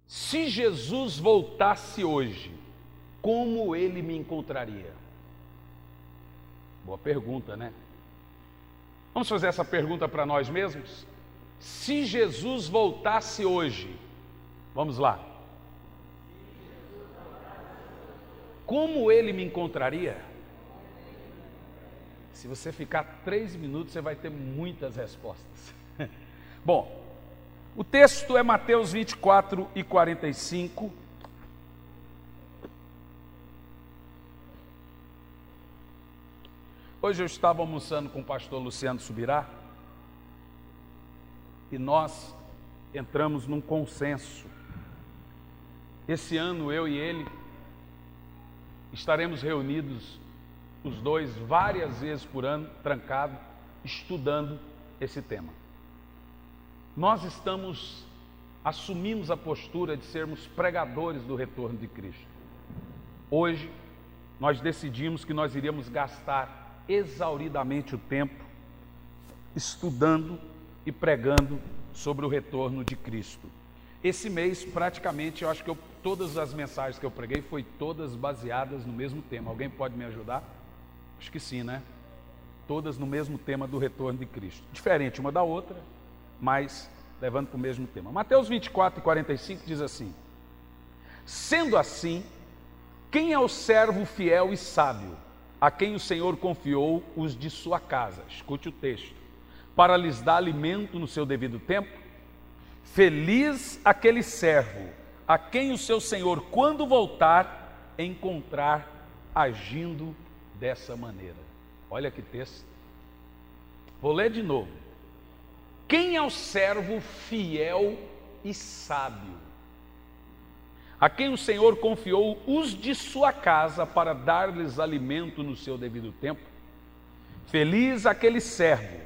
Se Jesus voltasse hoje, como ele me encontraria? Boa pergunta, né? Vamos fazer essa pergunta para nós mesmos? Se Jesus voltasse hoje, vamos lá. Como ele me encontraria? Se você ficar 3 minutos, você vai ter muitas respostas. Bom, o texto é Mateus 24 e 45. Hoje eu estava almoçando com o pastor Luciano Subirá e nós entramos num consenso. Esse ano eu e ele estaremos reunidos, os dois, várias vezes por ano, trancados, estudando esse tema. Nós assumimos a postura de sermos pregadores do retorno de Cristo. Hoje, nós decidimos que nós iríamos gastar exauridamente o tempo estudando e pregando sobre o retorno de Cristo. Esse mês, praticamente, eu acho que todas as mensagens que eu preguei foi todas baseadas no mesmo tema. Alguém pode me ajudar? Acho que sim, né? Todas no mesmo tema do retorno de Cristo. Diferente uma da outra, mas levando para o mesmo tema. Mateus 24 e 45 diz assim: sendo assim, quem é o servo fiel e sábio, a quem o Senhor confiou os de sua casa? Escute o texto. Para lhes dar alimento no seu devido tempo? Feliz aquele servo, a quem o seu Senhor, quando voltar, encontrar agindo dessa maneira. Olha que texto. Vou ler de novo. Quem é o servo fiel e sábio, a quem o Senhor confiou os de sua casa para dar-lhes alimento no seu devido tempo? Feliz aquele servo,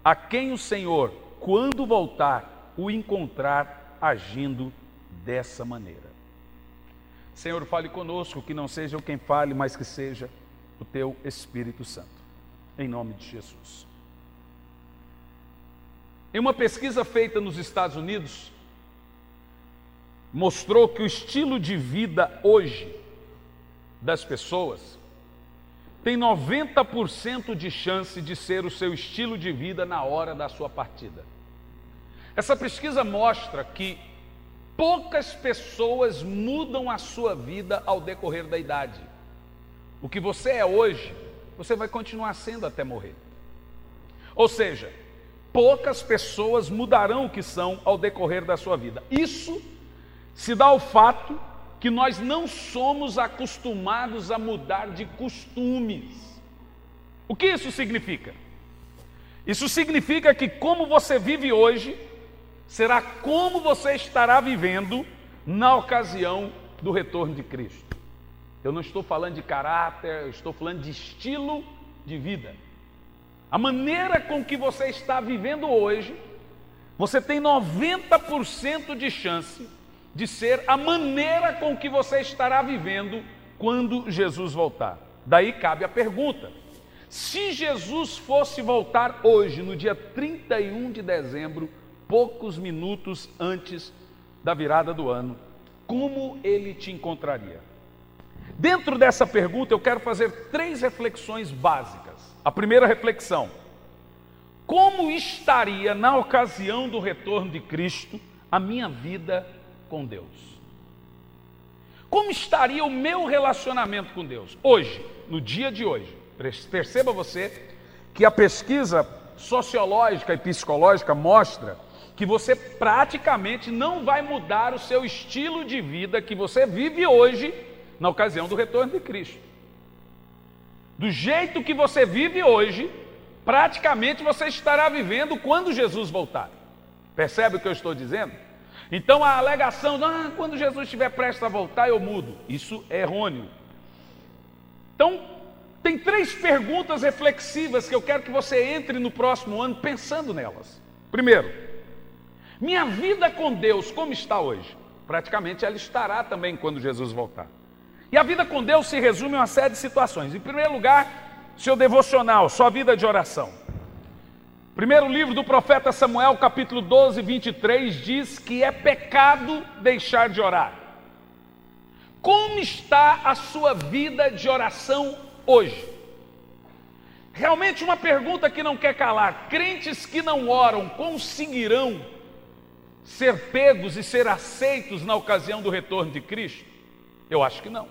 a quem o Senhor, quando voltar, o encontrar agindo dessa maneira. Senhor, fale conosco, que não seja eu quem fale, mas que seja o teu Espírito Santo. Em nome de Jesus. Em uma pesquisa feita nos Estados Unidos, mostrou que o estilo de vida hoje das pessoas tem 90% de chance de ser o seu estilo de vida na hora da sua partida. Essa pesquisa mostra que poucas pessoas mudam a sua vida ao decorrer da idade. O que você é hoje, você vai continuar sendo até morrer. Ou seja, poucas pessoas mudarão o que são ao decorrer da sua vida. Isso se dá ao fato que nós não somos acostumados a mudar de costumes. O que isso significa? Isso significa que como você vive hoje, será como você estará vivendo na ocasião do retorno de Cristo. Eu não estou falando de caráter, eu estou falando de estilo de vida. A maneira com que você está vivendo hoje, você tem 90% de chance de ser a maneira com que você estará vivendo quando Jesus voltar. Daí cabe a pergunta: se Jesus fosse voltar hoje, no dia 31 de dezembro, poucos minutos antes da virada do ano, como ele te encontraria? Dentro dessa pergunta eu quero fazer 3 reflexões básicas. A primeira reflexão: como estaria na ocasião do retorno de Cristo a minha vida com Deus? Como estaria o meu relacionamento com Deus hoje, no dia de hoje? Perceba você que a pesquisa sociológica e psicológica mostra que você praticamente não vai mudar o seu estilo de vida que você vive hoje na ocasião do retorno de Cristo. Do jeito que você vive hoje, praticamente você estará vivendo quando Jesus voltar. Percebe o que eu estou dizendo? Então a alegação, quando Jesus estiver prestes a voltar eu mudo, isso é errôneo. Então tem 3 perguntas reflexivas que eu quero que você entre no próximo ano pensando nelas. Primeiro, minha vida com Deus como está hoje? Praticamente ela estará também quando Jesus voltar. E a vida com Deus se resume a uma série de situações. Em primeiro lugar, seu devocional, sua vida de oração. Primeiro livro do profeta Samuel, capítulo 12, 23, diz que é pecado deixar de orar. Como está a sua vida de oração hoje? Realmente uma pergunta que não quer calar. Crentes que não oram conseguirão ser pegos e ser aceitos na ocasião do retorno de Cristo? Eu acho que não.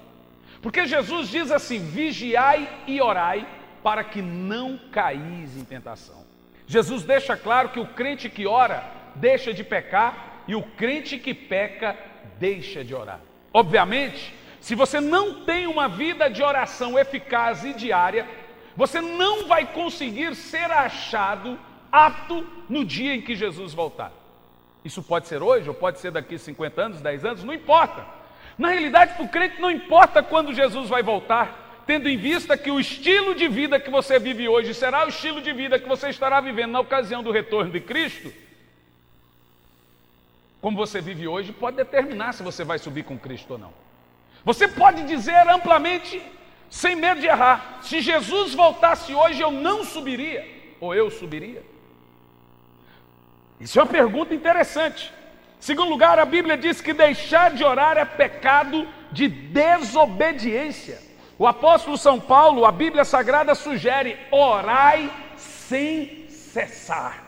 Porque Jesus diz assim: vigiai e orai para que não caís em tentação. Jesus deixa claro que o crente que ora deixa de pecar e o crente que peca deixa de orar. Obviamente, se você não tem uma vida de oração eficaz e diária, você não vai conseguir ser achado apto no dia em que Jesus voltar. Isso pode ser hoje ou pode ser daqui 50 anos, 10 anos, não importa. Na realidade, para o crente não importa quando Jesus vai voltar, tendo em vista que o estilo de vida que você vive hoje será o estilo de vida que você estará vivendo na ocasião do retorno de Cristo. Como você vive hoje pode determinar se você vai subir com Cristo ou não. Você pode dizer amplamente, sem medo de errar: se Jesus voltasse hoje, eu não subiria, ou eu subiria? Isso é uma pergunta interessante. Em segundo lugar, a Bíblia diz que deixar de orar é pecado de desobediência. O apóstolo São Paulo, a Bíblia Sagrada sugere: orai sem cessar.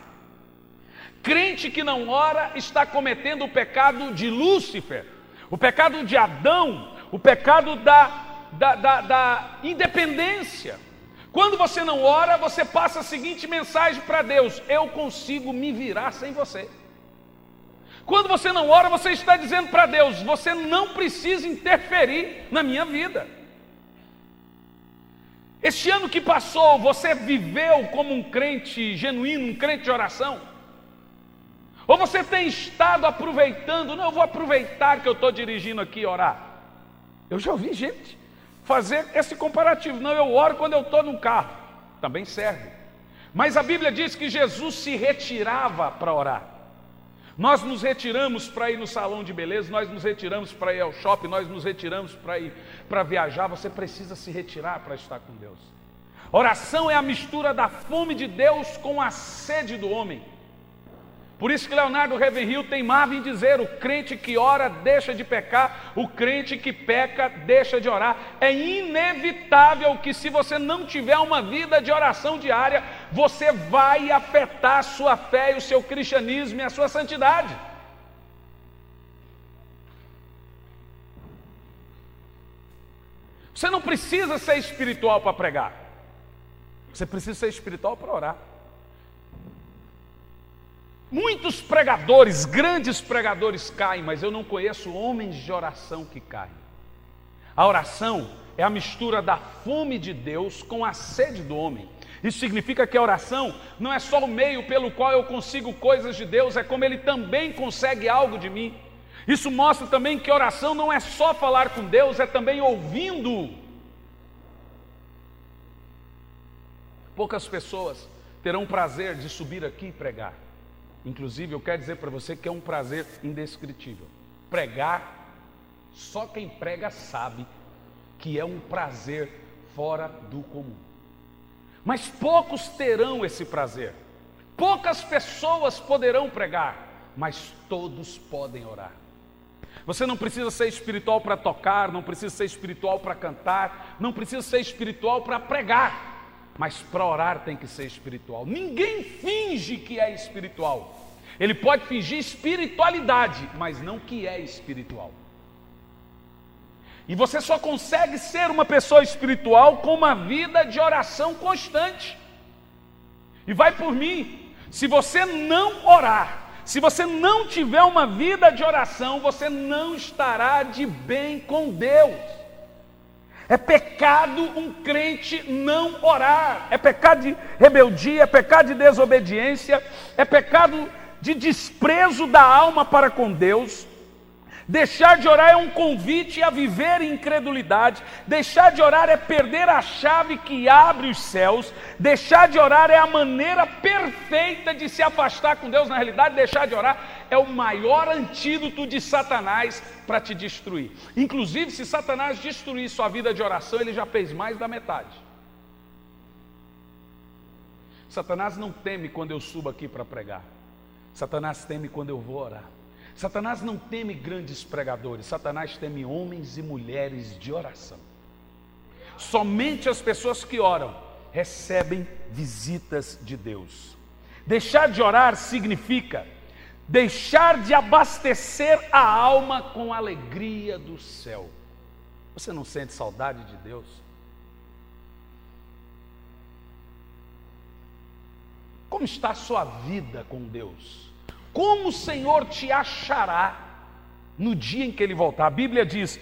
Crente que não ora está cometendo o pecado de Lúcifer, o pecado de Adão, o pecado da independência. Quando você não ora, você passa a seguinte mensagem para Deus: eu consigo me virar sem você. Quando você não ora, você está dizendo para Deus: você não precisa interferir na minha vida. Este ano que passou, você viveu como um crente genuíno, um crente de oração? Ou você tem estado aproveitando: não, eu vou aproveitar que eu estou dirigindo aqui e orar? Eu já ouvi gente fazer esse comparativo: não, eu oro quando eu estou num carro. Também serve. Mas a Bíblia diz que Jesus se retirava para orar. Nós nos retiramos para ir no salão de beleza, nós nos retiramos para ir ao shopping, nós nos retiramos para ir para viajar. Você precisa se retirar para estar com Deus. Oração é a mistura da fome de Deus com a sede do homem. Por isso que Leonardo Ravenhill teimava em dizer: o crente que ora deixa de pecar, o crente que peca deixa de orar. É inevitável que, se você não tiver uma vida de oração diária, você vai afetar a sua fé e o seu cristianismo e a sua santidade. Você não precisa ser espiritual para pregar, você precisa ser espiritual para orar. Muitos pregadores, grandes pregadores caem, mas eu não conheço homens de oração que caem. A oração é a mistura da fome de Deus com a sede do homem. Isso significa que a oração não é só o meio pelo qual eu consigo coisas de Deus, é como Ele também consegue algo de mim. Isso mostra também que oração não é só falar com Deus, é também ouvindo. Poucas pessoas terão o prazer de subir aqui e pregar. Inclusive, eu quero dizer para você que é um prazer indescritível. Pregar, só quem prega sabe que é um prazer fora do comum. Mas poucos terão esse prazer. Poucas pessoas poderão pregar, mas todos podem orar. Você não precisa ser espiritual para tocar, não precisa ser espiritual para cantar, não precisa ser espiritual para pregar. Mas para orar tem que ser espiritual. Ninguém finge que é espiritual. Ele pode fingir espiritualidade, mas não que é espiritual. E você só consegue ser uma pessoa espiritual com uma vida de oração constante. E vai por mim, se você não orar, se você não tiver uma vida de oração, você não estará de bem com Deus. É pecado um crente não orar, é pecado de rebeldia, é pecado de desobediência, é pecado de desprezo da alma para com Deus. Deixar de orar é um convite a viver em incredulidade. Deixar de orar é perder a chave que abre os céus. Deixar de orar é a maneira perfeita de se afastar com Deus. Na realidade, deixar de orar é o maior antídoto de Satanás para te destruir. Inclusive, se Satanás destruir sua vida de oração, ele já fez mais da metade. Satanás não teme quando eu subo aqui para pregar. Satanás teme quando eu vou orar. Satanás não teme grandes pregadores. Satanás teme homens e mulheres de oração. Somente as pessoas que oram recebem visitas de Deus. Deixar de orar significa deixar de abastecer a alma com a alegria do céu. Você não sente saudade de Deus? Como está a sua vida com Deus? Como o Senhor te achará no dia em que Ele voltar? A Bíblia diz: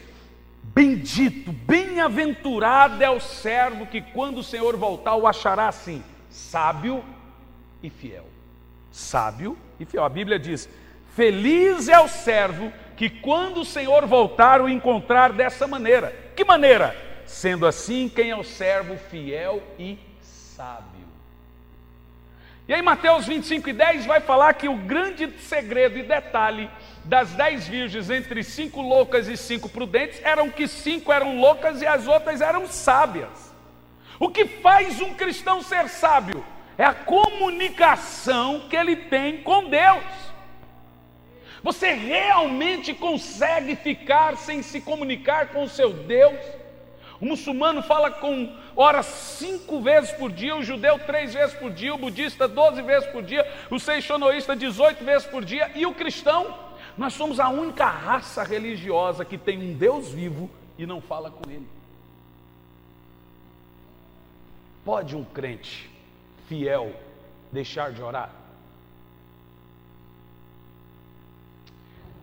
bendito, bem-aventurado é o servo que quando o Senhor voltar o achará assim, sábio e fiel. Sábio e fiel. A Bíblia diz: feliz é o servo que quando o Senhor voltar o encontrar dessa maneira. Que maneira? Sendo assim, quem é o servo fiel e sábio? E aí Mateus 25:10 vai falar que o grande segredo e detalhe das 10 virgens, entre 5 loucas e 5 prudentes, eram que 5 eram loucas e as outras eram sábias. O que faz um cristão ser sábio é a comunicação que ele tem com Deus. Você realmente consegue ficar sem se comunicar com o seu Deus? O muçulmano ora 5 vezes por dia, o judeu 3 vezes por dia, o budista 12 vezes por dia, o seixonoísta 18 vezes por dia, e o cristão? Nós somos a única raça religiosa que tem um Deus vivo e não fala com Ele. Pode um crente fiel deixar de orar?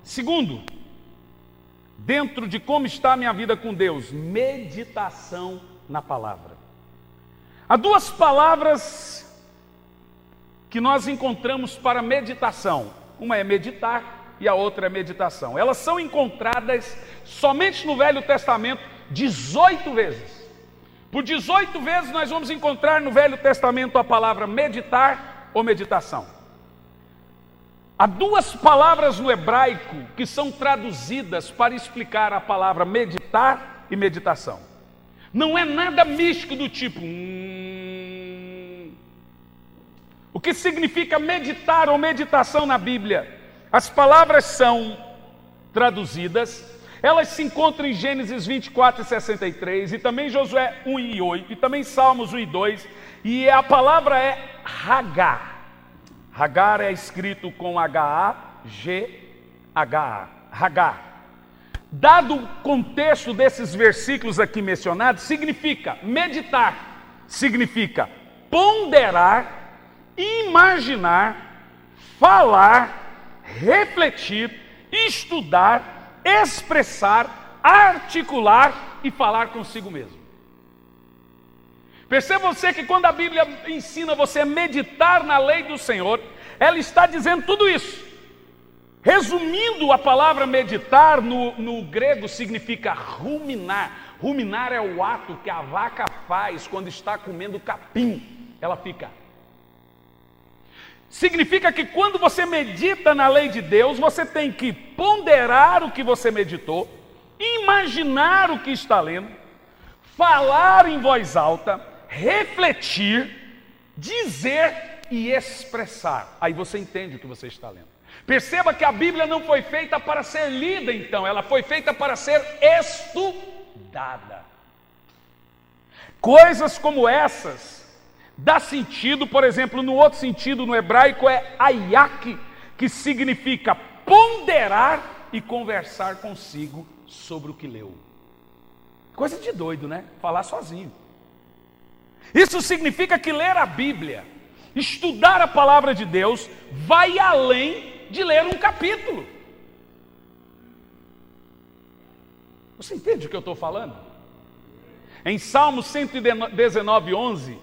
Segundo, dentro de como está a minha vida com Deus, meditação na palavra. Há 2 palavras que nós encontramos para meditação. Uma é meditar e a outra é meditação. Elas são encontradas somente no Velho Testamento 18 vezes. Por 18 vezes nós vamos encontrar no Velho Testamento a palavra meditar ou meditação. Há 2 palavras no hebraico que são traduzidas para explicar a palavra meditar e meditação. Não é nada místico do tipo O que significa meditar ou meditação na Bíblia? As palavras são traduzidas, elas se encontram em Gênesis 24 e 63, e também Josué 1 e 8, e também Salmos 1 e 2, e a palavra é Hagar. Hagar é escrito com H-A-G-H-A, Hagar. Dado o contexto desses versículos aqui mencionados, significa meditar, significa ponderar, imaginar, falar, refletir, estudar, expressar, articular e falar consigo mesmo. Perceba você que quando a Bíblia ensina você a meditar na lei do Senhor, ela está dizendo tudo isso. Resumindo, a palavra meditar no grego significa ruminar. Ruminar é o ato que a vaca faz quando está comendo capim. Ela fica. Significa que quando você medita na lei de Deus, você tem que ponderar o que você meditou, imaginar o que está lendo, falar em voz alta, refletir, dizer e expressar. Aí você entende o que você está lendo. Perceba que a Bíblia não foi feita para ser lida, então, ela foi feita para ser estudada. Coisas como essas dá sentido, por exemplo, no outro sentido, no hebraico é ayak, que significa ponderar e conversar consigo sobre o que leu. Coisa de doido, né? Falar sozinho. Isso significa que ler a Bíblia, estudar a palavra de Deus, vai além de ler um capítulo. Você entende o que eu estou falando? Em Salmo 119, 11,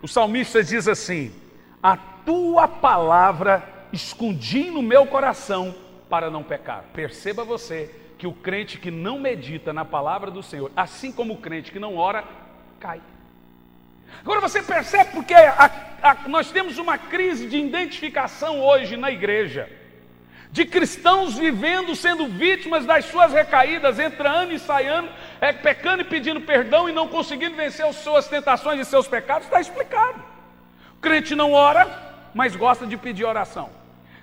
o salmista diz assim: a tua palavra escondi no meu coração para não pecar. Perceba você que o crente que não medita na palavra do Senhor, assim como o crente que não ora, cai. Agora você percebe porque nós temos uma crise de identificação hoje na igreja, de cristãos vivendo, sendo vítimas das suas recaídas, entra ano e sai ano, pecando e pedindo perdão e não conseguindo vencer as suas tentações e seus pecados. Está explicado. Crente não ora, mas gosta de pedir oração.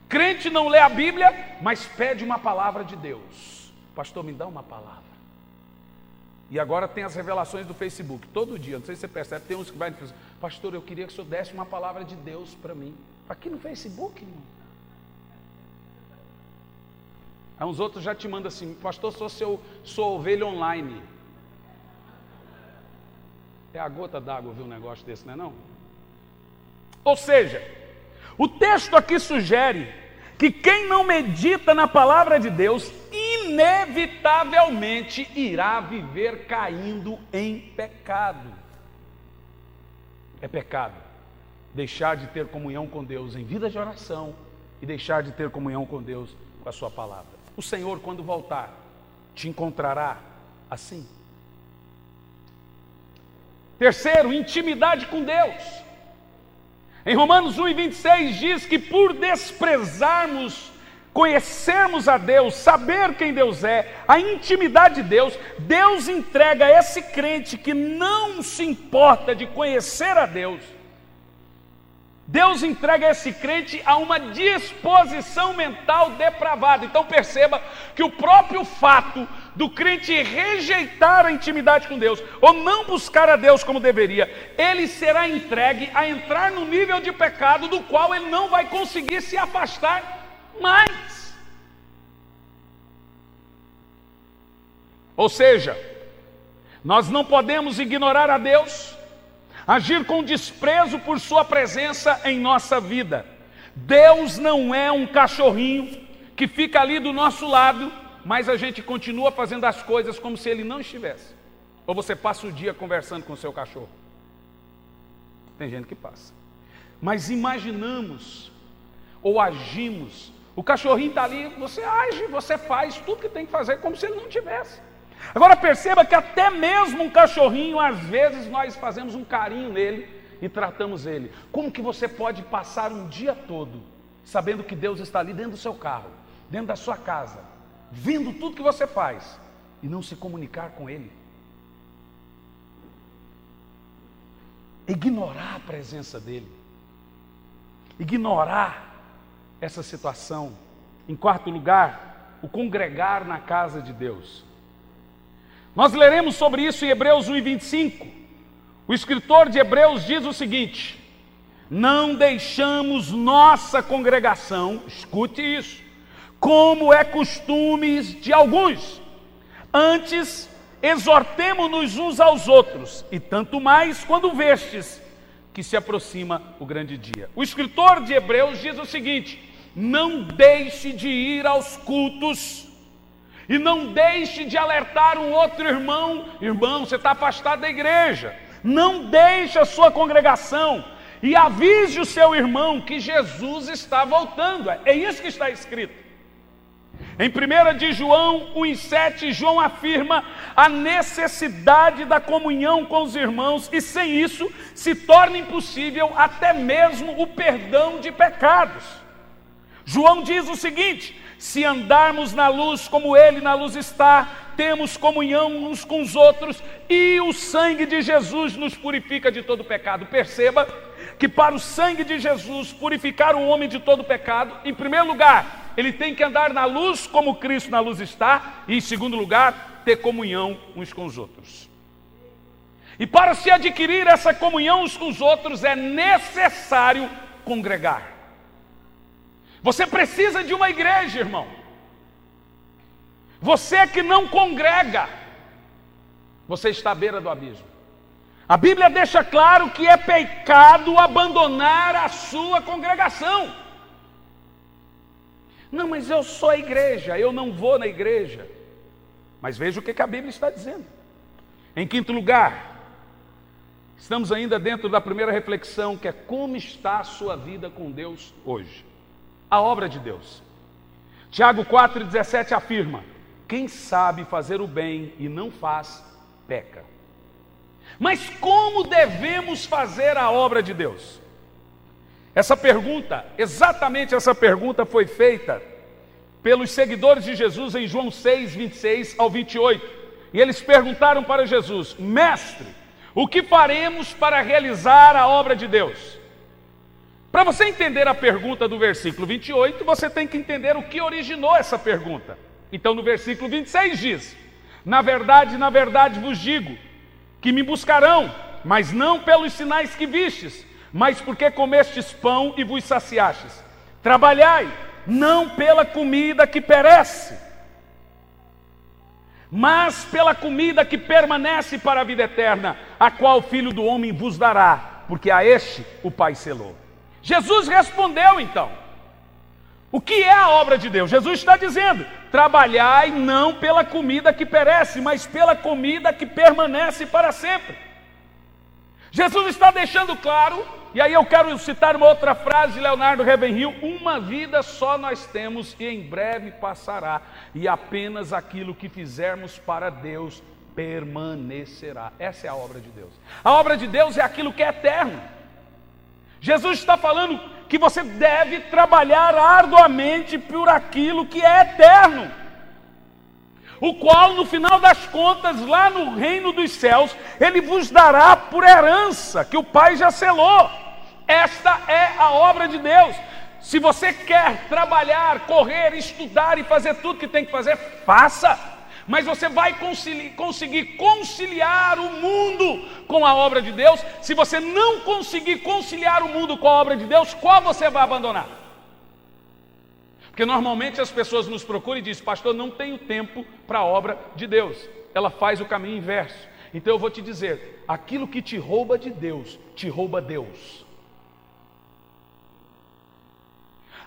Crente não lê a Bíblia, mas pede uma palavra de Deus. Pastor, me dá uma palavra. E agora tem as revelações do Facebook, todo dia, não sei se você percebe, tem uns que vai dizer, pastor, eu queria que o senhor desse uma palavra de Deus para mim. Aqui no Facebook, irmão. Aí uns outros já te mandam assim, pastor, sua ovelha online. É a gota d'água ouvir um negócio desse, não é não? Ou seja, o texto aqui sugere que quem não medita na palavra de Deus, inevitavelmente irá viver caindo em pecado. É pecado deixar de ter comunhão com Deus em vida de oração e deixar de ter comunhão com Deus com a sua palavra. O Senhor, quando voltar, te encontrará assim. Terceiro, intimidade com Deus. Em Romanos 1:26 diz que por desprezarmos, conhecermos a Deus, saber quem Deus é, a intimidade de Deus, Deus entrega a esse crente que não se importa de conhecer a Deus, Deus entrega esse crente a uma disposição mental depravada. Então perceba que o próprio fato do crente rejeitar a intimidade com Deus, ou não buscar a Deus como deveria, ele será entregue a entrar no nível de pecado do qual ele não vai conseguir se afastar mais. Ou seja, nós não podemos ignorar a Deus, agir com desprezo por sua presença em nossa vida. Deus não é um cachorrinho que fica ali do nosso lado, mas a gente continua fazendo as coisas como se ele não estivesse. Ou você passa o dia conversando com o seu cachorro. Tem gente que passa. Mas imaginamos ou agimos, o cachorrinho está ali, você age, você faz tudo que tem que fazer como se ele não tivesse. Agora perceba que até mesmo um cachorrinho, às vezes nós fazemos um carinho nele e tratamos ele. Como que você pode passar um dia todo sabendo que Deus está ali dentro do seu carro, dentro da sua casa, vendo tudo que você faz e não se comunicar com ele? Ignorar a presença dele, ignorar essa situação. Em quarto lugar, o congregar na casa de Deus. Nós leremos sobre isso em Hebreus 1:25. O escritor de Hebreus diz o seguinte: não deixamos nossa congregação, escute isso, como é costume de alguns, antes exortemo-nos uns aos outros, e tanto mais quando vestes que se aproxima o grande dia. O escritor de Hebreus diz o seguinte: não deixe de ir aos cultos, e não deixe de alertar um outro irmão. Irmão, você está afastado da igreja. Não deixe a sua congregação e avise o seu irmão que Jesus está voltando. É isso que está escrito. Em 1 de João 1:7, João afirma a necessidade da comunhão com os irmãos, e sem isso se torna impossível até mesmo o perdão de pecados. João diz o seguinte: se andarmos na luz como Ele na luz está, temos comunhão uns com os outros, e o sangue de Jesus nos purifica de todo pecado. Perceba que para o sangue de Jesus purificar o homem de todo pecado, em primeiro lugar, ele tem que andar na luz como Cristo na luz está, e em segundo lugar, ter comunhão uns com os outros. E para se adquirir essa comunhão uns com os outros, é necessário congregar. Você precisa de uma igreja, irmão. Você que não congrega, você está à beira do abismo. A Bíblia deixa claro que é pecado abandonar a sua congregação. Não, mas eu sou a igreja, eu não vou na igreja. Mas veja o que a Bíblia está dizendo. Em quinto lugar, estamos ainda dentro da primeira reflexão, que é como está a sua vida com Deus hoje. A obra de Deus. Tiago 4,17 afirma: quem sabe fazer o bem e não faz, peca. Mas como devemos fazer a obra de Deus? Essa pergunta, exatamente essa pergunta foi feita pelos seguidores de Jesus em João 6:26 ao 28. E eles perguntaram para Jesus: mestre, o que faremos para realizar a obra de Deus? Para você entender a pergunta do versículo 28, você tem que entender o que originou essa pergunta. Então no versículo 26 diz: na verdade vos digo, que me buscarão, mas não pelos sinais que vistes, mas porque comestes pão e vos saciastes. Trabalhai, não pela comida que perece, mas pela comida que permanece para a vida eterna, a qual o Filho do Homem vos dará, porque a este o Pai selou. Jesus respondeu então: o que é a obra de Deus? Jesus está dizendo: trabalhai não pela comida que perece, mas pela comida que permanece para sempre. Jesus está deixando claro, e aí eu quero citar uma outra frase de Leonardo Ravenhill: uma vida só nós temos e em breve passará, e apenas aquilo que fizermos para Deus permanecerá. Essa é a obra de Deus. A obra de Deus é aquilo que é eterno. Jesus está falando que você deve trabalhar arduamente por aquilo que é eterno, o qual no final das contas, lá no reino dos céus, Ele vos dará por herança, que o Pai já selou. Esta é a obra de Deus. Se você quer trabalhar, correr, estudar e fazer tudo que tem que fazer, faça. Mas você vai conseguir conciliar o mundo com a obra de Deus. Se você não conseguir conciliar o mundo com a obra de Deus, qual você vai abandonar? Porque normalmente as pessoas nos procuram e dizem: pastor, não tenho tempo para a obra de Deus. Ela faz o caminho inverso. Então eu vou te dizer: aquilo que te rouba de Deus, te rouba Deus.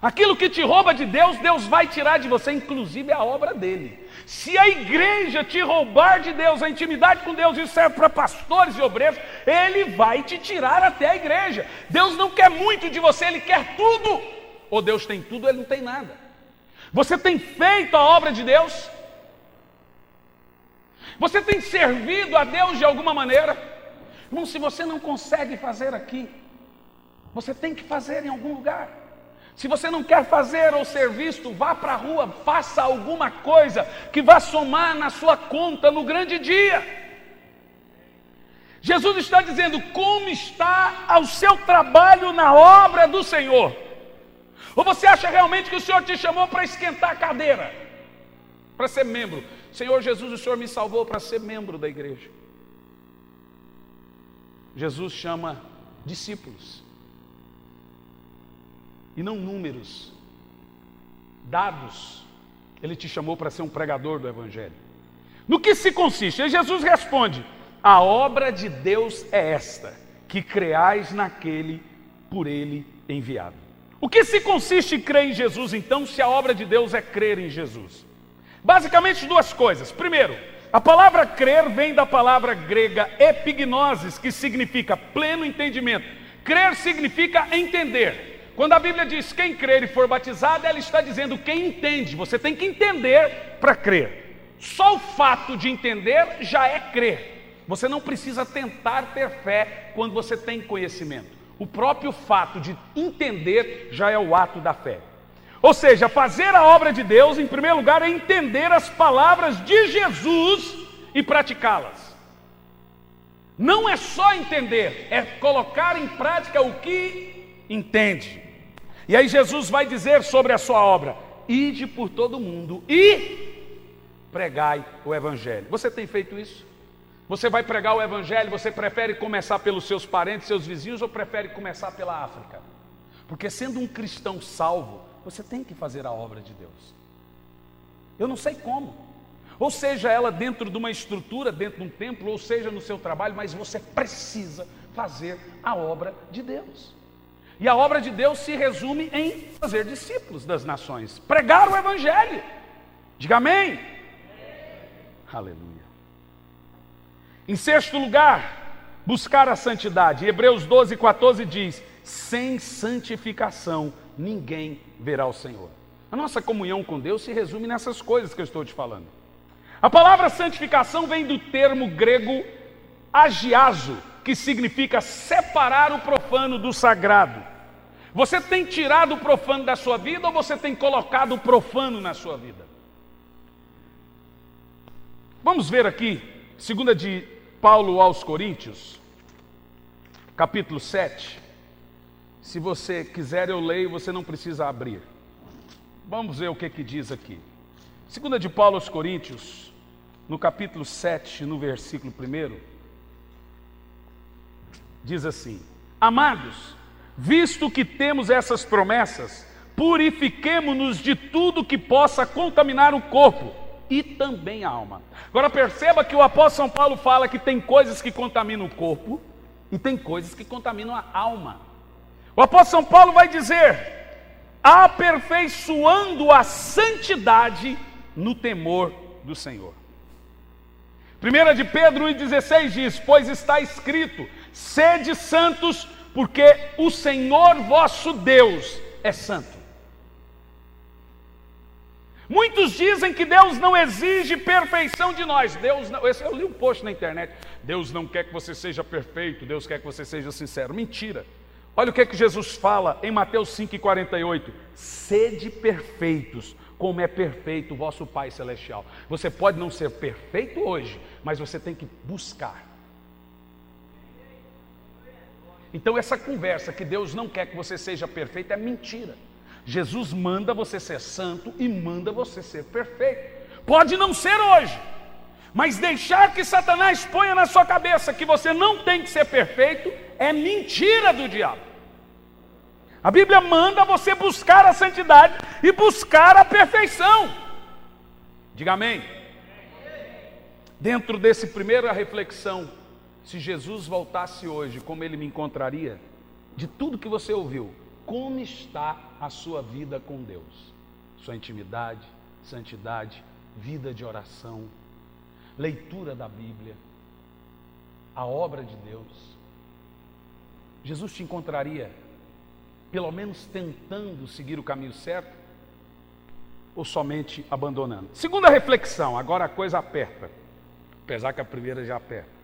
Aquilo que te rouba de Deus, Deus vai tirar de você, inclusive a obra dele. Se a igreja te roubar de Deus, a intimidade com Deus, isso serve para pastores e obreiros, Ele vai te tirar até a igreja. Deus não quer muito de você, Ele quer tudo. Ou Deus tem tudo, Ele não tem nada. Você tem feito a obra de Deus? Você tem servido a Deus de alguma maneira? Irmão, se você não consegue fazer aqui, você tem que fazer em algum lugar. Se você não quer fazer ou ser visto, vá para a rua, faça alguma coisa que vá somar na sua conta no grande dia. Jesus está dizendo: como está o seu trabalho na obra do Senhor? Ou você acha realmente que o Senhor te chamou para esquentar a cadeira, para ser membro? Senhor Jesus, o Senhor me salvou para ser membro da igreja. Jesus chama discípulos, e não números, dados. Ele te chamou para ser um pregador do Evangelho. No que se consiste? E Jesus responde: a obra de Deus é esta, que creais naquele por Ele enviado. O que se consiste em crer em Jesus, então, se a obra de Deus é crer em Jesus? Basicamente duas coisas. Primeiro, a palavra crer vem da palavra grega epignosis, que significa pleno entendimento. Crer significa entender. Quando a Bíblia diz quem crer e for batizado, ela está dizendo quem entende. Você tem que entender para crer. Só o fato de entender já é crer. Você não precisa tentar ter fé quando você tem conhecimento. O próprio fato de entender já é o ato da fé. Ou seja, fazer a obra de Deus, em primeiro lugar, é entender as palavras de Jesus e praticá-las. Não é só entender, é colocar em prática o que entende. E aí Jesus vai dizer sobre a sua obra: ide por todo mundo e pregai o Evangelho. Você tem feito isso? Você vai pregar o Evangelho, você prefere começar pelos seus parentes, seus vizinhos, ou prefere começar pela África? Porque sendo um cristão salvo, você tem que fazer a obra de Deus. Eu não sei como. Ou seja, ela dentro de uma estrutura, dentro de um templo, ou seja, no seu trabalho, mas você precisa fazer a obra de Deus. E a obra de Deus se resume em fazer discípulos das nações, pregar o Evangelho. Diga amém. Aleluia. Em sexto lugar, buscar a santidade. Hebreus 12:14 diz: sem santificação ninguém verá o Senhor. A nossa comunhão com Deus se resume nessas coisas que eu estou te falando. A palavra santificação vem do termo grego agiazo, que significa separar o profano do sagrado. Você tem tirado o profano da sua vida ou você tem colocado o profano na sua vida? Vamos ver aqui, 2 de Paulo aos Coríntios, capítulo 7. Se você quiser, eu leio, você não precisa abrir. Vamos ver o que diz aqui. 2 de Paulo aos Coríntios, no capítulo 7, no versículo 1, diz assim: Amados, visto que temos essas promessas, purifiquemo-nos de tudo que possa contaminar o corpo e também a alma. Agora perceba que o apóstolo São Paulo fala que tem coisas que contaminam o corpo e tem coisas que contaminam a alma. O apóstolo São Paulo vai dizer: aperfeiçoando a santidade no temor do Senhor. 1 de Pedro 1,16 diz: pois está escrito, sede santos, porque o Senhor vosso Deus é santo. Muitos dizem que Deus não exige perfeição de nós. Eu li um post na internet: Deus não quer que você seja perfeito, Deus quer que você seja sincero. Mentira. Olha o que Jesus fala em Mateus 5,48. Sede perfeitos, como é perfeito o vosso Pai Celestial. Você pode não ser perfeito hoje, mas você tem que buscar. Então essa conversa que Deus não quer que você seja perfeito é mentira. Jesus manda você ser santo e manda você ser perfeito. Pode não ser hoje, mas deixar que Satanás ponha na sua cabeça que você não tem que ser perfeito é mentira do diabo. A Bíblia manda você buscar a santidade e buscar a perfeição. Diga amém. Dentro desse primeira reflexão, se Jesus voltasse hoje, como ele me encontraria? De tudo que você ouviu, como está a sua vida com Deus? Sua intimidade, santidade, vida de oração, leitura da Bíblia, a obra de Deus. Jesus te encontraria, pelo menos tentando seguir o caminho certo, ou somente abandonando? Segunda reflexão, agora a coisa aperta, apesar que a primeira já aperta.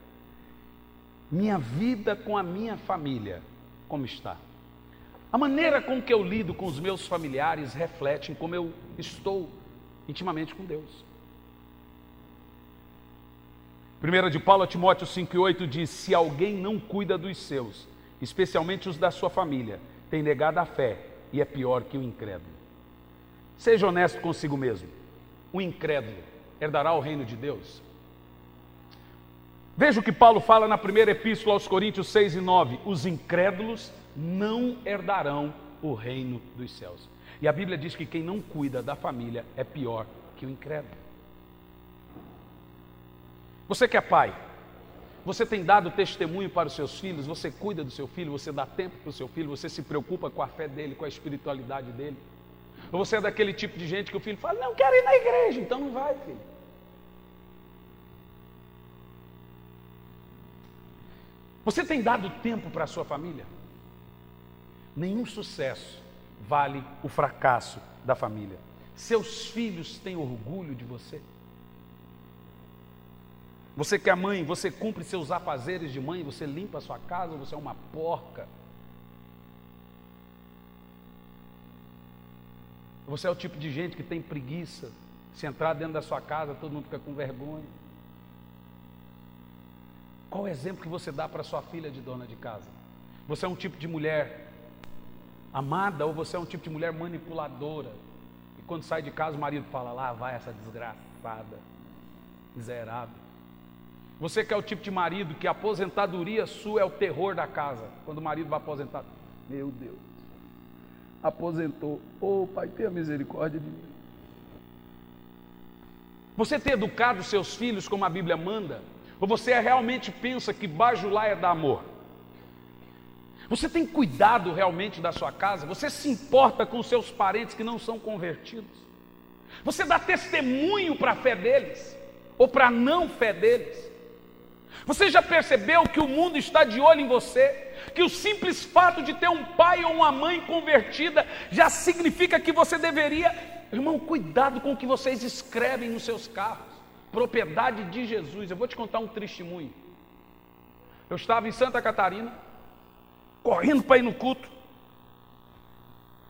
Minha vida com a minha família, como está? A maneira com que eu lido com os meus familiares reflete em como eu estou intimamente com Deus. 1 de Paulo a Timóteo 5,8 diz: se alguém não cuida dos seus, especialmente os da sua família, tem negado a fé e é pior que o incrédulo. Seja honesto consigo mesmo. O incrédulo herdará o reino de Deus? Veja o que Paulo fala na primeira epístola aos Coríntios 6:9. Os incrédulos não herdarão o reino dos céus. E a Bíblia diz que quem não cuida da família é pior que o incrédulo. Você que é pai, você tem dado testemunho para os seus filhos? Você cuida do seu filho? Você dá tempo para o seu filho? Você se preocupa com a fé dele, com a espiritualidade dele? Ou você é daquele tipo de gente que o filho fala: não quero ir na igreja, então não vai, filho. Você tem dado tempo para a sua família? Nenhum sucesso vale o fracasso da família. Seus filhos têm orgulho de você? Você que é mãe, você cumpre seus afazeres de mãe? Você limpa a sua casa ou você é uma porca? Você é o tipo de gente que tem preguiça? Se entrar dentro da sua casa, todo mundo fica com vergonha. Qual o exemplo que você dá para sua filha de dona de casa? Você é um tipo de mulher amada ou você é um tipo de mulher manipuladora? E quando sai de casa o marido fala: lá vai essa desgraçada, miserável. Você que é o tipo de marido que a aposentadoria sua é o terror da casa. Quando o marido vai aposentar: meu Deus, aposentou, ô pai, tenha misericórdia de mim. Você tem educado seus filhos como a Bíblia manda? Ou você realmente pensa que bajular é dar amor? Você tem cuidado realmente da sua casa? Você se importa com os seus parentes que não são convertidos? Você dá testemunho para a fé deles? Ou para a não fé deles? Você já percebeu que o mundo está de olho em você? Que o simples fato de ter um pai ou uma mãe convertida já significa que você deveria... Irmão, cuidado com o que vocês escrevem nos seus carros. Propriedade de Jesus. Eu vou te contar um testemunho. Eu estava em Santa Catarina, correndo para ir no culto.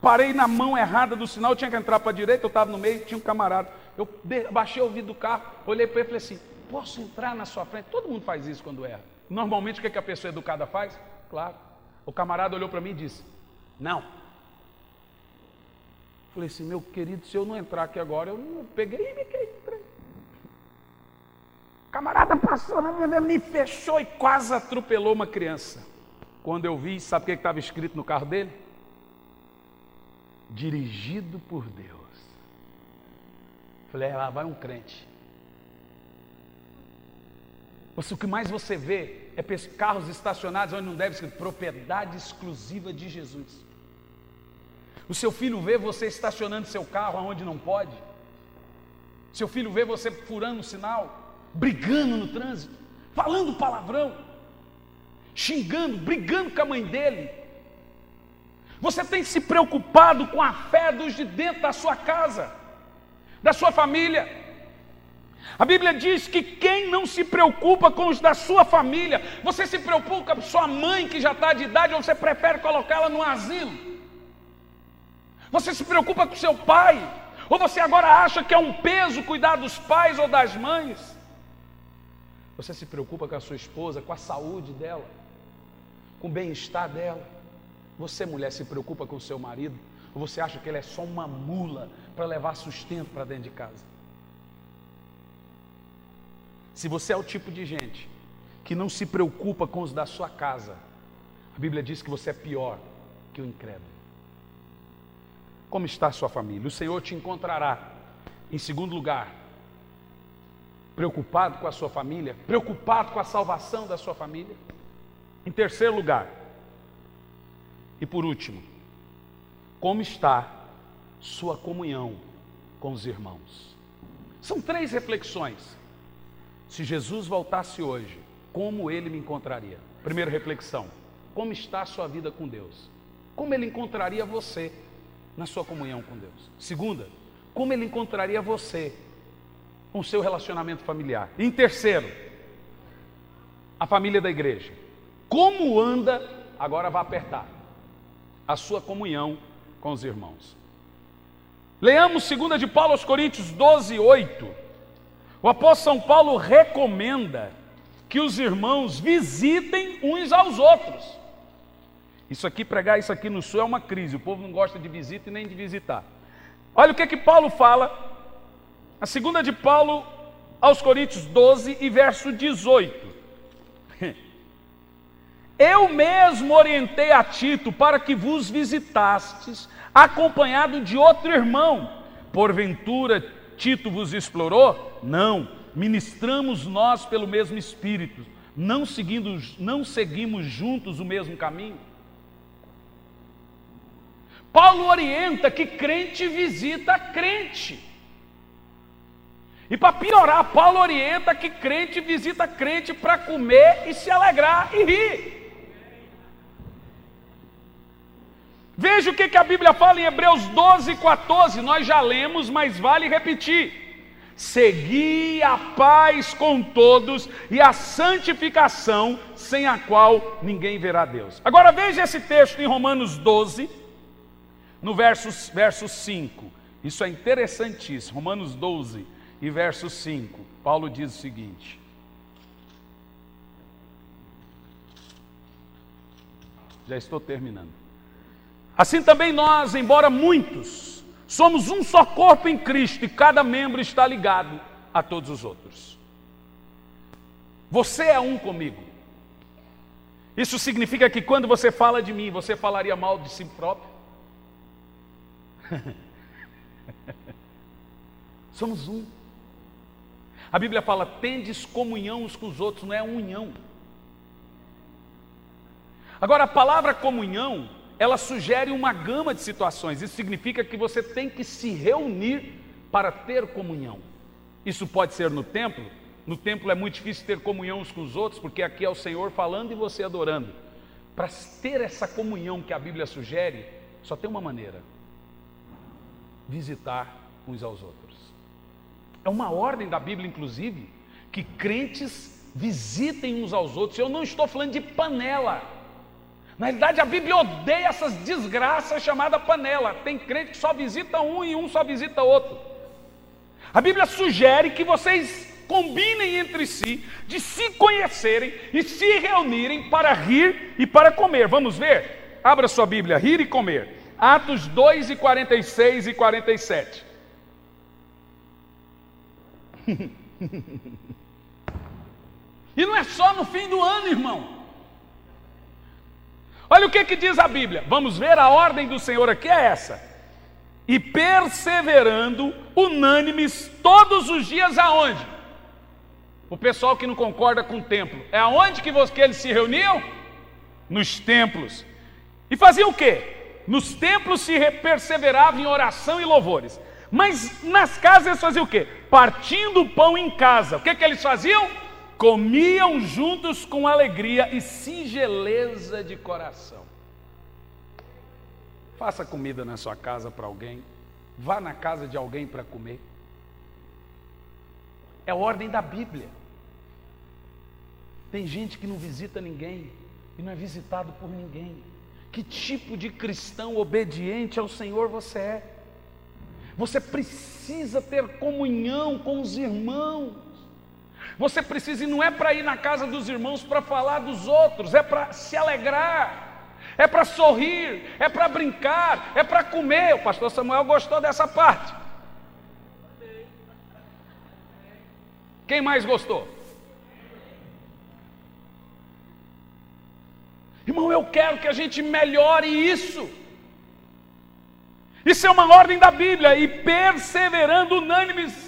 Parei na mão errada do sinal, eu tinha que entrar para a direita, eu estava no meio, tinha um camarada. Eu baixei o ouvido do carro, olhei para ele e falei assim: posso entrar na sua frente? Todo mundo faz isso quando erra. Normalmente o que a pessoa educada faz? Claro. O camarada olhou para mim e disse: Não. Falei assim, meu querido, se eu não entrar aqui agora, eu não peguei e me entrei. O camarada passou, me fechou e quase atropelou uma criança. Quando eu vi, sabe o que estava escrito no carro dele? Dirigido por Deus. Falei, lá vai um crente. O que mais você vê é carros estacionados onde não deve ser, propriedade exclusiva de Jesus. O seu filho vê você estacionando seu carro onde não pode. Seu filho vê você furando o sinal, brigando no trânsito, falando palavrão, xingando, brigando com a mãe dele. Você tem se preocupado com a fé dos de dentro da sua casa, da sua família. A Bíblia diz que quem não se preocupa com os da sua família, você se preocupa com sua mãe que já está de idade, ou você prefere colocá-la no asilo? Você se preocupa com seu pai? Ou você agora acha que é um peso cuidar dos pais ou das mães? Você se preocupa com a sua esposa, com a saúde dela, com o bem-estar dela? Você, mulher, se preocupa com o seu marido? Ou você acha que ele é só uma mula para levar sustento para dentro de casa? Se você é o tipo de gente que não se preocupa com os da sua casa, a Bíblia diz que você é pior que o incrédulo. Como está a sua família? O Senhor te encontrará, em segundo lugar, preocupado com a sua família, preocupado com a salvação da sua família. Em terceiro lugar, e por último, como está sua comunhão com os irmãos? São 3 reflexões. Se Jesus voltasse hoje, como ele me encontraria? Primeira reflexão, como está a sua vida com Deus? Como ele encontraria você na sua comunhão com Deus? Segunda, como ele encontraria você com o seu relacionamento familiar? E em terceiro, a família da igreja. Como anda, agora vai apertar, a sua comunhão com os irmãos? Leamos 2 de Paulo aos Coríntios 12:8. O apóstolo São Paulo recomenda que os irmãos visitem uns aos outros. Pregar isso aqui no sul é uma crise, o povo não gosta de visita e nem de visitar. Olha o que Paulo fala, a 2 de Paulo aos Coríntios 12 e verso 18. Eu mesmo orientei a Tito para que vos visitastes, acompanhado de outro irmão. Porventura Tito vos explorou? Não, ministramos nós pelo mesmo Espírito, não seguimos juntos o mesmo caminho. Paulo orienta que crente visita crente. E para piorar, Paulo orienta que crente visita crente para comer e se alegrar e rir. Veja o que a Bíblia fala em Hebreus 12:14. Nós já lemos, mas vale repetir. Segui a paz com todos e a santificação, sem a qual ninguém verá Deus. Agora veja esse texto em Romanos 12, no verso 5. Isso é interessantíssimo. Romanos 12 e verso 5. Paulo diz o seguinte: já estou terminando. Assim também nós, embora muitos, somos um só corpo em Cristo e cada membro está ligado a todos os outros. Você é um comigo. Isso significa que quando você fala de mim, você falaria mal de si próprio? Somos um. A Bíblia fala, tendes comunhão uns com os outros, não é união. Agora, a palavra comunhão, ela sugere uma gama de situações. Isso significa que você tem que se reunir para ter comunhão. Isso pode ser no templo. No templo é muito difícil ter comunhão uns com os outros, porque aqui é o Senhor falando e você adorando. Para ter essa comunhão que a Bíblia sugere, só tem uma maneira: visitar uns aos outros. É uma ordem da Bíblia, inclusive, que crentes visitem uns aos outros. Eu não estou falando de panela. Na realidade, a Bíblia odeia essas desgraças chamadas panela. Tem crente que só visita um e um só visita outro. A Bíblia sugere que vocês combinem entre si, de se conhecerem e se reunirem para rir e para comer. Vamos ver? Abra sua Bíblia, rir e comer. Atos 2, 46 e 47. E não é só no fim do ano, irmão. Olha o que diz a Bíblia. Vamos ver, a ordem do Senhor aqui é essa. E perseverando, unânimes, todos os dias aonde? O pessoal que não concorda com o templo. É aonde que eles se reuniam? Nos templos. E faziam o quê? Nos templos se perseveravam em oração e louvores. Mas nas casas eles faziam o quê? Partindo o pão em casa. O que eles faziam? Comiam juntos com alegria e singeleza de coração. Faça comida na sua casa para alguém. Vá na casa de alguém para comer. É a ordem da Bíblia. Tem gente que não visita ninguém e não é visitado por ninguém. Que tipo de cristão obediente ao Senhor você é? Você precisa ter comunhão com os irmãos. Você precisa, e não é para ir na casa dos irmãos para falar dos outros, é para se alegrar, é para sorrir, é para brincar, é para comer. O pastor Samuel gostou dessa parte. Quem mais gostou? Irmão, eu quero que a gente melhore isso. Isso é uma ordem da Bíblia. E perseverando unânimes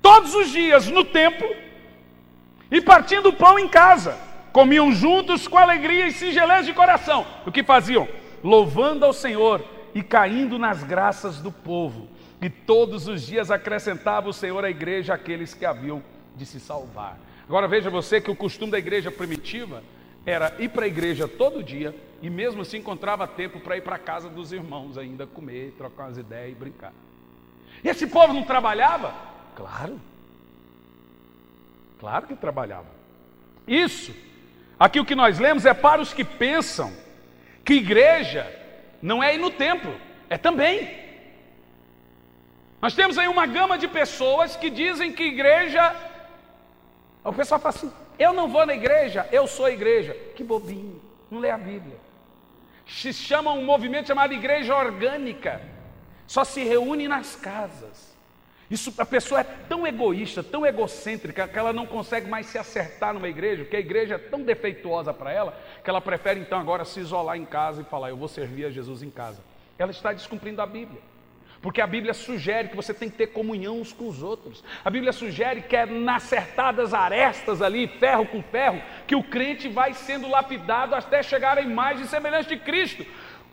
todos os dias no templo e partindo o pão em casa, comiam juntos com alegria e singeleza de coração. O que faziam? Louvando ao Senhor e caindo nas graças do povo. E todos os dias acrescentava o Senhor à igreja aqueles que haviam de se salvar. Agora veja você que o costume da igreja primitiva era ir para a igreja todo dia e mesmo assim encontrava tempo para ir para a casa dos irmãos ainda, comer, trocar umas ideias e brincar. E esse povo não trabalhava? Claro. Claro que trabalhava. Isso, aqui o que nós lemos é para os que pensam que igreja não é ir no templo, é também. Nós temos aí uma gama de pessoas que dizem que igreja... O pessoal fala assim, eu não vou na igreja, eu sou a igreja. Que bobinho, não lê a Bíblia. Se chama um movimento chamado igreja orgânica. Só se reúne nas casas. Isso, a pessoa é tão egoísta, tão egocêntrica, que ela não consegue mais se acertar numa igreja, porque a igreja é tão defeituosa para ela, que ela prefere então agora se isolar em casa e falar, eu vou servir a Jesus em casa. Ela está descumprindo a Bíblia. Porque a Bíblia sugere que você tem que ter comunhão uns com os outros. A Bíblia sugere que é nas acertadas arestas ali, ferro com ferro, que o crente vai sendo lapidado até chegar à imagem e semelhança de Cristo.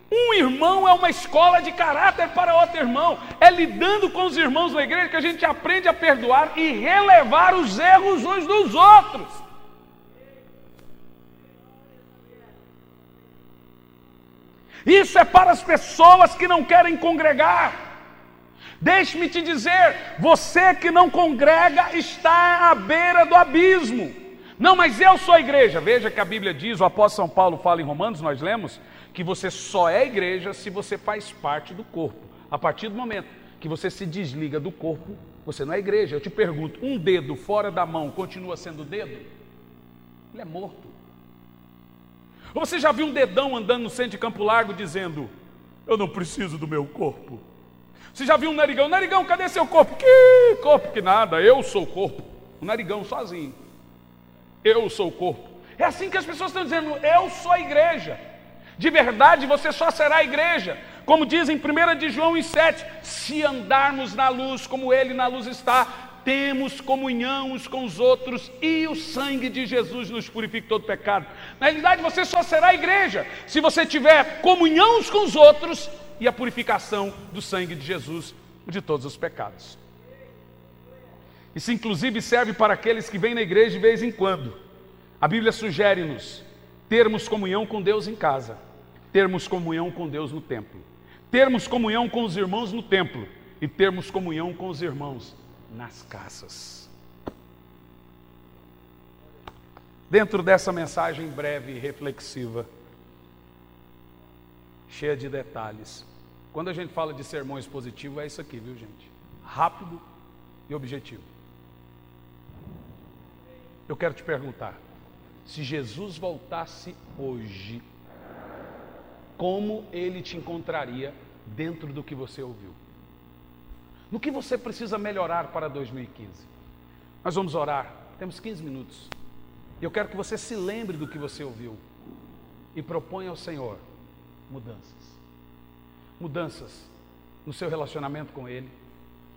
Um irmão é uma escola de caráter para outro irmão. É lidando com os irmãos na igreja que a gente aprende a perdoar e relevar os erros uns dos outros. Isso é para as pessoas que não querem congregar. Deixe-me te dizer, você que não congrega está à beira do abismo. Não, mas eu sou a igreja. Veja que a Bíblia diz, o apóstolo São Paulo fala em Romanos, nós lemos, que você só é igreja se você faz parte do corpo. A partir do momento que você se desliga do corpo, você não é igreja. Eu te pergunto, um dedo fora da mão continua sendo dedo? Ele é morto. Ou você já viu um dedão andando no centro de Campo Largo dizendo, eu não preciso do meu corpo? Você já viu um narigão? Narigão, cadê seu corpo? Que corpo que nada, eu sou o corpo. O narigão sozinho. Eu sou o corpo. É assim que as pessoas estão dizendo, eu sou a igreja. De verdade, você só será a igreja. Como diz em 1 de João 7, se andarmos na luz como Ele na luz está, temos comunhão uns com os outros e o sangue de Jesus nos purifica de todo pecado. Na realidade, você só será a igreja se você tiver comunhão uns com os outros e a purificação do sangue de Jesus de todos os pecados. Isso inclusive serve para aqueles que vêm na igreja de vez em quando. A Bíblia sugere-nos termos comunhão com Deus em casa, termos comunhão com Deus no templo, termos comunhão com os irmãos no templo e termos comunhão com os irmãos nas casas. Dentro dessa mensagem breve e reflexiva, cheia de detalhes, quando a gente fala de sermão expositivo, é isso aqui, viu, gente? Rápido e objetivo. Eu quero te perguntar, se Jesus voltasse hoje, como Ele te encontraria dentro do que você ouviu. No que você precisa melhorar para 2015? Nós vamos orar, temos 15 minutos. Eu quero que você se lembre do que você ouviu e proponha ao Senhor mudanças. Mudanças no seu relacionamento com Ele,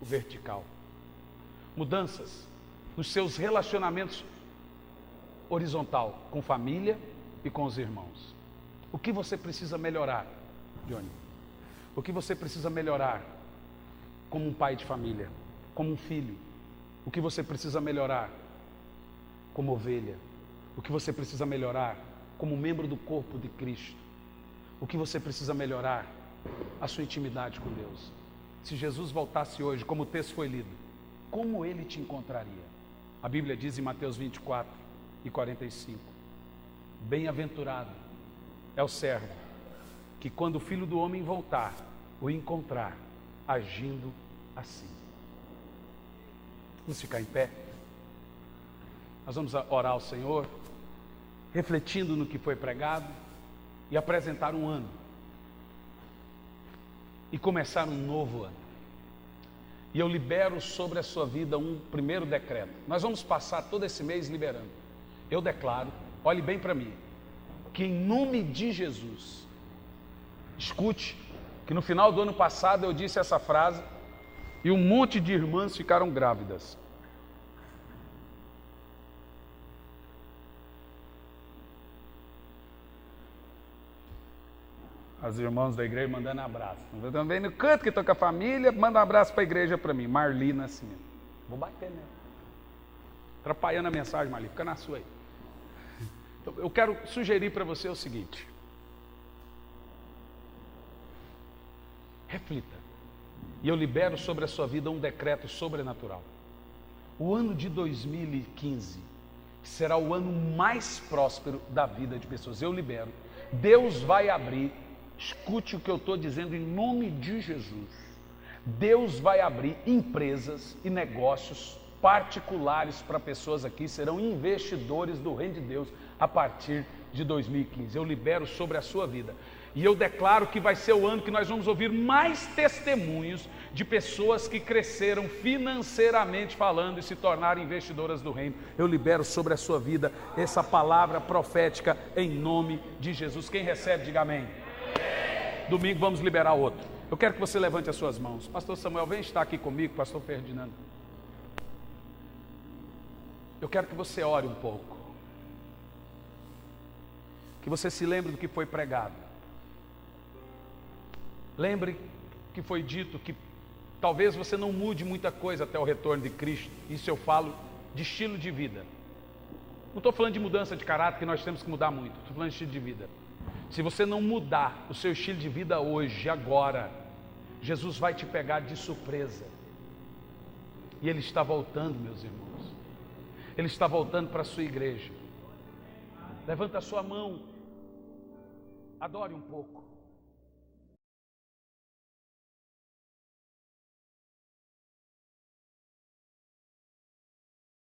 o vertical. Mudanças nos seus relacionamentos horizontal, com família e com os irmãos. O que você precisa melhorar, Johnny? O que você precisa melhorar como um pai de família, como um filho? O que você precisa melhorar como ovelha? O que você precisa melhorar como membro do corpo de Cristo? O que você precisa melhorar? A sua intimidade com Deus. Se Jesus voltasse hoje, como o texto foi lido, como Ele te encontraria? A Bíblia diz em Mateus 24 e 45, bem-aventurado é o servo que quando o Filho do Homem voltar, o encontrar agindo assim. Vamos ficar em pé? Nós vamos orar ao Senhor, refletindo no que foi pregado e apresentar um ano e começar um novo ano. E eu libero sobre a sua vida um primeiro decreto. Nós vamos passar todo esse mês liberando. Eu declaro, olhe bem para mim, que em nome de Jesus, escute, que no final do ano passado eu disse essa frase e um monte de irmãs ficaram grávidas. As irmãs da igreja mandando abraço. Eu também no canto que estou com a família, manda um abraço para a igreja para mim. Marli Nascimento. Vou bater nela. Atrapalhando a mensagem, Marli. Fica na sua aí. Então, eu quero sugerir para você o seguinte. Reflita. E eu libero sobre a sua vida um decreto sobrenatural. O ano de 2015 será o ano mais próspero da vida de pessoas. Eu libero. Deus vai abrir. Escute o que eu estou dizendo em nome de Jesus. Deus vai abrir empresas e negócios particulares para pessoas aqui, serão investidores do reino de Deus a partir de 2015. Eu libero sobre a sua vida. E eu declaro que vai ser o ano que nós vamos ouvir mais testemunhos de pessoas que cresceram financeiramente falando e se tornaram investidoras do reino. Eu libero sobre a sua vida essa palavra profética em nome de Jesus. Quem recebe, diga amém. Domingo vamos liberar outro. Eu quero que você levante as suas mãos. Pastor Samuel, vem estar aqui comigo, Pastor Ferdinando. Eu quero que você ore um pouco. Que você se lembre do que foi pregado. Lembre que foi dito que talvez você não mude muita coisa até o retorno de Cristo. Isso eu falo de estilo de vida. Não estou falando de mudança de caráter, que nós temos que mudar muito. Estou falando de estilo de vida. Se você não mudar o seu estilo de vida hoje, agora, Jesus vai te pegar de surpresa. E Ele está voltando, meus irmãos. Ele está voltando para a sua igreja. Levanta a sua mão. Adore um pouco.